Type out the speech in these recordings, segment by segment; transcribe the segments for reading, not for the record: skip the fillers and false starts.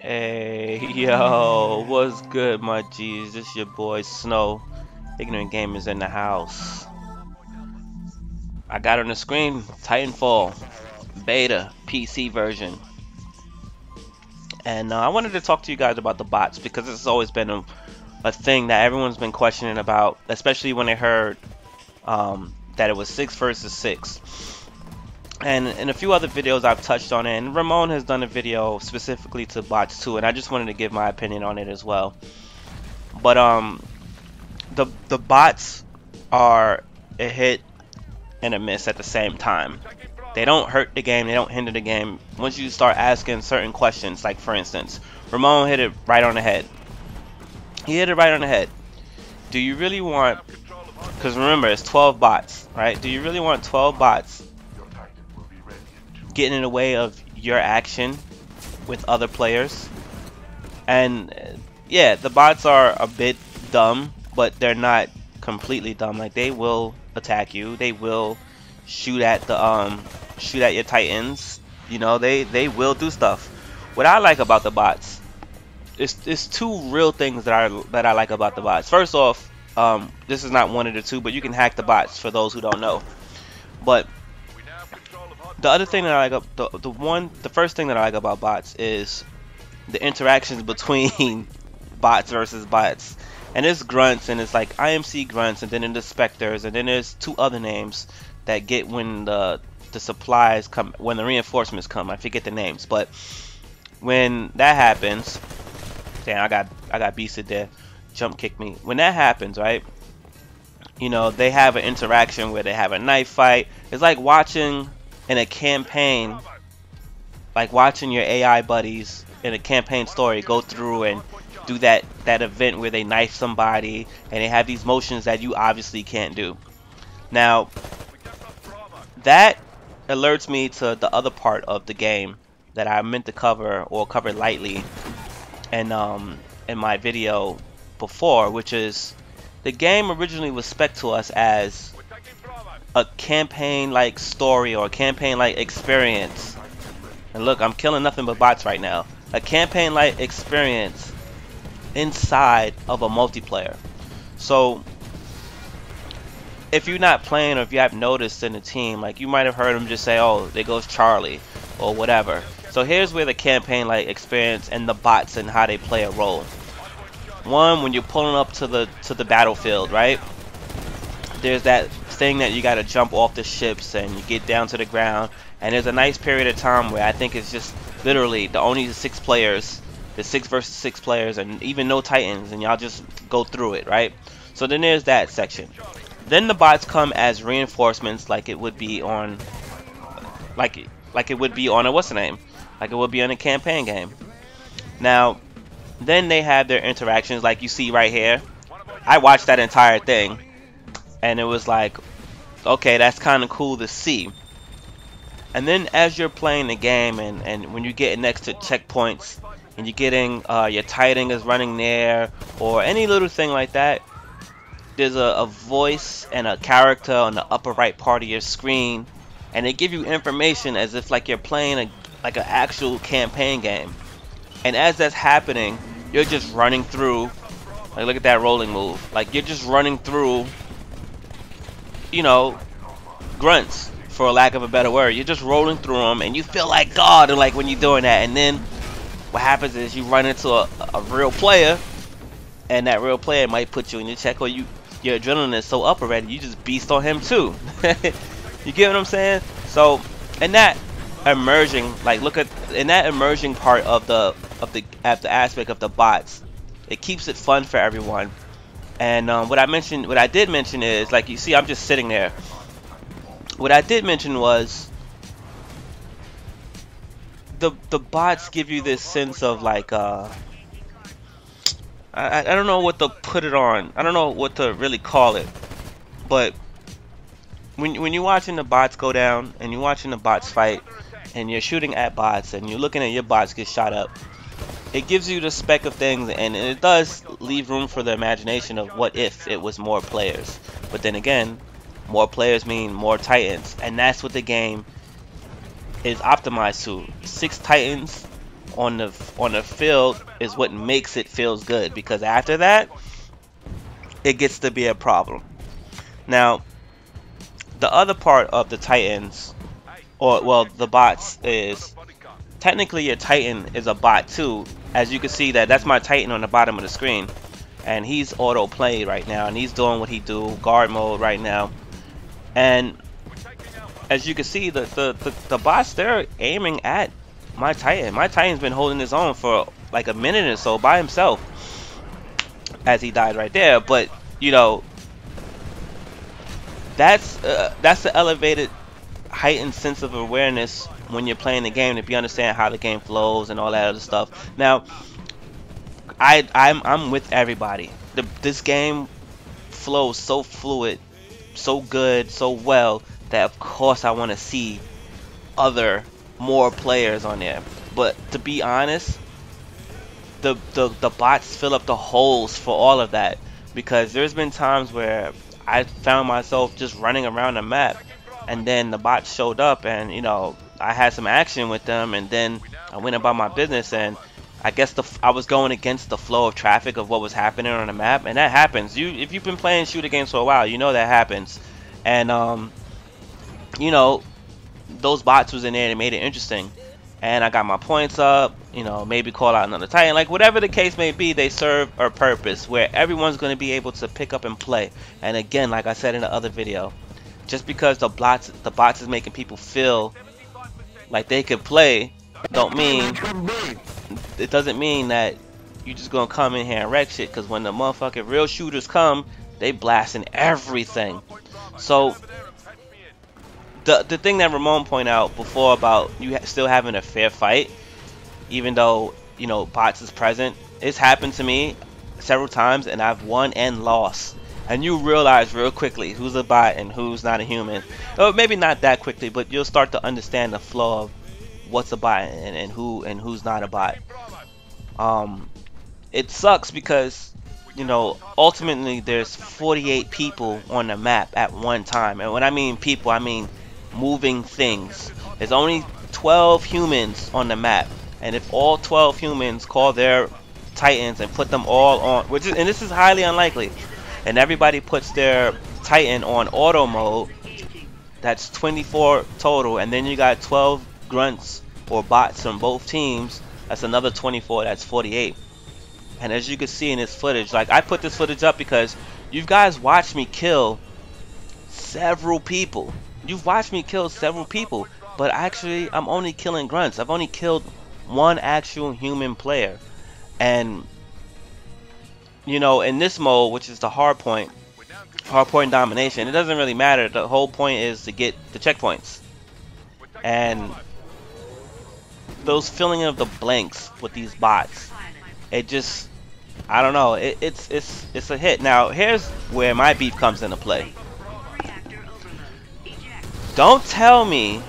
Hey, yo, what's good, my G's? This your boy Snow, Ignorant Gamers in the house. I got on the screen TitanFALL beta PC version, and I wanted to talk to you guys about the bots because this has always been a thing that everyone's been questioning about, especially when they heard that it was 6 versus 6. And in a few other videos I've touched on it, and Ramon has done a video specifically to bots too, and I just wanted to give my opinion on it as well. But the bots are a hit and a miss at the same time. They don't hurt the game, they don't hinder the game. Once you start asking certain questions, like for instance, Ramon hit it right on the head. He hit it right on the head. Do you really want, because remember it's 12 bots, right? Do you really want 12 bots getting in the way of your action with other players? And yeah, the bots are a bit dumb, but they're not completely dumb. Like, they will attack you, they will shoot at the shoot at your titans, you know, they will do stuff. What I like about the bots is two real things that I like about the bots. First off, this is not one of the two, but you can hack the bots for those who don't know. But the other thing that I like, the first thing that I like about bots is the interactions between bots versus bots. And it's grunts, and it's like IMC grunts, and then there's specters, and then there's two other names that get when the supplies come, when the reinforcements come. I forget the names, but when that happens, damn, I got beasted there, jump kicked me. When that happens, right? You know, they have an interaction where they have a knife fight. It's like watching in a campaign, like watching your AI buddies in a campaign story go through and do that event where they knife somebody, and they have these motions that you obviously can't do. Now, that alerts me to the other part of the game that I meant to cover, or cover lightly, and in my video before, which is the game originally was spec'd to us as a campaign-like story or a campaign-like experience. And look, I'm killing nothing but bots right now. A campaign-like experience inside of a multiplayer. So if you're not playing, or if you have noticed in the team, like, you might have heard them just say, oh, there goes Charlie or whatever. So here's where the campaign-like experience and the bots and how they play a role. One, when you're pulling up to the battlefield, right? There's that thing that you gotta jump off the ships and you get down to the ground, and there's a nice period of time where I think it's just literally the only 6 players, the 6 versus 6 players, and even no titans, and y'all just go through it, right? So then there's that section. Then the bots come as reinforcements, like it would be on, like it would be on a, what's the name? Like it would be on a campaign game. Now, then they have their interactions, like you see right here. I watched that entire thing, and it was like, okay, that's kind of cool to see. And then as you're playing the game, and when you get next to checkpoints, and you're getting your Titan is running there, or any little thing like that, there's a voice and a character on the upper right part of your screen, and they give you information as if like you're playing like an actual campaign game. And as that's happening, you're just running through, like, look at that rolling move, like you're just running through, you know, grunts, for lack of a better word. You're just rolling through them, and you feel like God, and like when you're doing that. And then what happens is you run into a real player, and that real player might put you in your check, or your adrenaline is so up already, you just beast on him too. You get what I'm saying? So, in that emerging, like, look at in that emerging part of the aspect of the bots, it keeps it fun for everyone. And what I did mention is, like, you see, I'm just sitting there. What I did mention was the bots give you this sense of like I don't know what to put it on. I don't know what to really call it. But when you're watching the bots go down, and you're watching the bots fight, and you're shooting at bots, and you're looking at your bots get shot up, it gives you the spec of things, and it does leave room for the imagination of what if it was more players. But then again, more players mean more titans, and that's what the game is optimized to. 6 titans on the field is what makes it feels good, because after that it gets to be a problem. Now, the other part of the Titans, or well, the bots, is technically your Titan is a bot too. As you can see, that's my Titan on the bottom of the screen, and he's auto played right now, and he's doing what he do, guard mode right now. And as you can see, the bots, they're aiming at my Titan. My Titan's been holding his own for like a minute or so by himself, as he died right there. But you know, that's the elevated, heightened sense of awareness when you're playing the game, to be understand how the game flows and all that other stuff. Now, I'm with everybody. This game flows so fluid, so good, so well, that of course I want to see more players on there. But to be honest, the bots fill up the holes for all of that, because there's been times where I found myself just running around the map, and then the bots showed up, and you know, I had some action with them, and then I went about my business, and I guess I was going against the flow of traffic of what was happening on the map. And that happens. If you've been playing shooter games for a while, you know that happens. And you know, those bots was in there and it made it interesting, and I got my points up, you know, maybe call out another Titan, like whatever the case may be. They serve a purpose where everyone's going to be able to pick up and play. And again, like I said in the other video, just because the bots is making people feel like they could play, it doesn't mean that you just gonna come in here and wreck shit. Because when the motherfucking real shooters come, they blasting everything. So the thing that Ramon pointed out before about you still having a fair fight, even though, you know, bots is present, it's happened to me several times, and I've won and lost. And you realize real quickly who's a bot and who's not a human. Or maybe not that quickly, but you'll start to understand the flow of what's a bot and who's not a bot. It sucks because, you know, ultimately there's 48 people on the map at one time. And when I mean people, I mean moving things. There's only 12 humans on the map, and if all 12 humans call their Titans and put them all on, and this is highly unlikely, and everybody puts their Titan on auto mode, that's 24 total. And then you got 12 grunts or bots from both teams, that's another 24, that's 48. And as you can see in this footage, like I put this footage up because you guys watched me kill several people. You've watched me kill several people, but actually I'm only killing grunts. I've only killed one actual human player. And you know, in this mode, which is the hardpoint domination, it doesn't really matter. The whole point is to get the checkpoints. And those filling of the blanks with these bots, it just, I don't know, it's a hit. Now here's where my beef comes into play. Don't tell me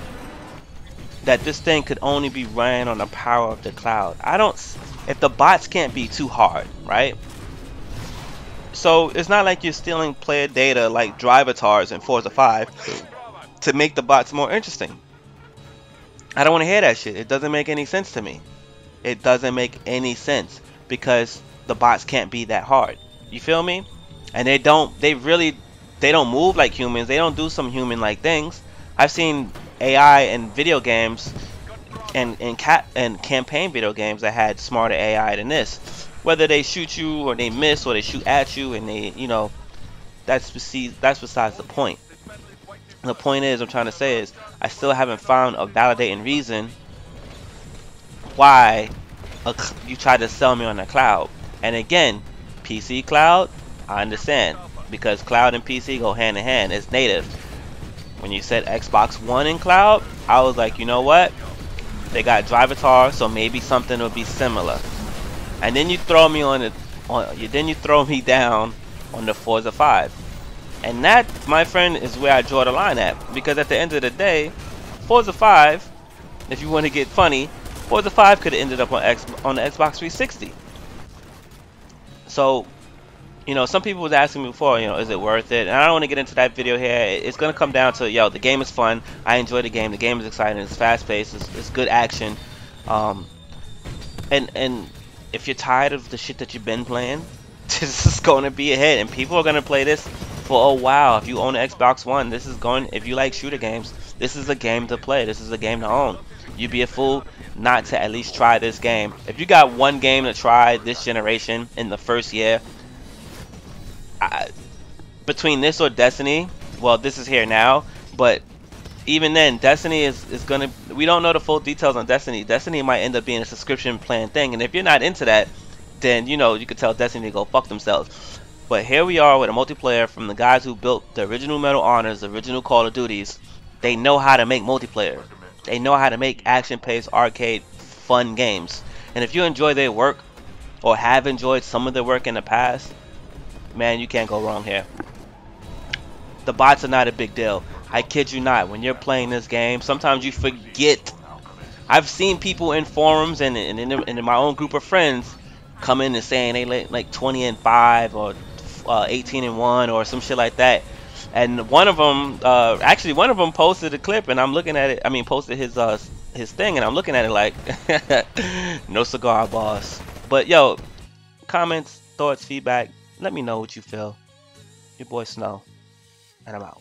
that this thing could only be ran on the power of the cloud. If the bots can't be too hard, right? So it's not like you're stealing player data like drivatars in Forza 5 to make the bots more interesting. I don't want to hear that shit. It doesn't make any sense to me. It doesn't make any sense, because the bots can't be that hard. You feel me? And they don't move like humans. They don't do some human like things. I've seen AI in video games and campaign video games that had smarter AI than this. Whether they shoot you or they miss or they shoot at you, and they, you know, that's besides the point. The point is, I'm trying to say is, I still haven't found a validating reason why you try to sell me on the cloud. And again, PC cloud, I understand, because cloud and PC go hand in hand. It's native. When you said Xbox One in cloud, I was like, you know what? They got drivatar, so maybe something will be similar. And then you throw me then you throw me down on the Forza 5. And that, my friend, is where I draw the line at. Because at the end of the day, Forza 5, if you want to get funny, Forza 5 could have ended up on the Xbox 360. So, you know, some people was asking me before, you know, is it worth it? And I don't want to get into that video here. It's going to come down to, yo, the game is fun. I enjoy the game. The game is exciting. It's fast-paced. It's good action. And if you're tired of the shit that you've been playing, this is going to be a hit, and people are going to play this for a while. If you own an Xbox One, this is going. If you like shooter games, this is a game to play. This is a game to own. You'd be a fool not to at least try this game. If you got one game to try this generation in the first year, between this or Destiny, well, this is here now, but even then, Destiny is gonna. We don't know the full details on Destiny. Destiny might end up being a subscription plan thing, and if you're not into that, then you know you could tell Destiny to go fuck themselves. But here we are with a multiplayer from the guys who built the original Medal of Honors, the original Call of Duties. They know how to make multiplayer. They know how to make action-paced, arcade, fun games. And if you enjoy their work, or have enjoyed some of their work in the past, man, you can't go wrong here. The bots are not a big deal. I kid you not. When you're playing this game, sometimes you forget. I've seen people in forums and in my own group of friends come in and saying they like 20-5 or 18-1 or some shit like that. And one of them, actually, one of them posted a clip, and I'm looking at it. I mean, posted his thing, and I'm looking at it like, no cigar, boss. But yo, comments, thoughts, feedback. Let me know what you feel. Your boy Snow, and I'm out.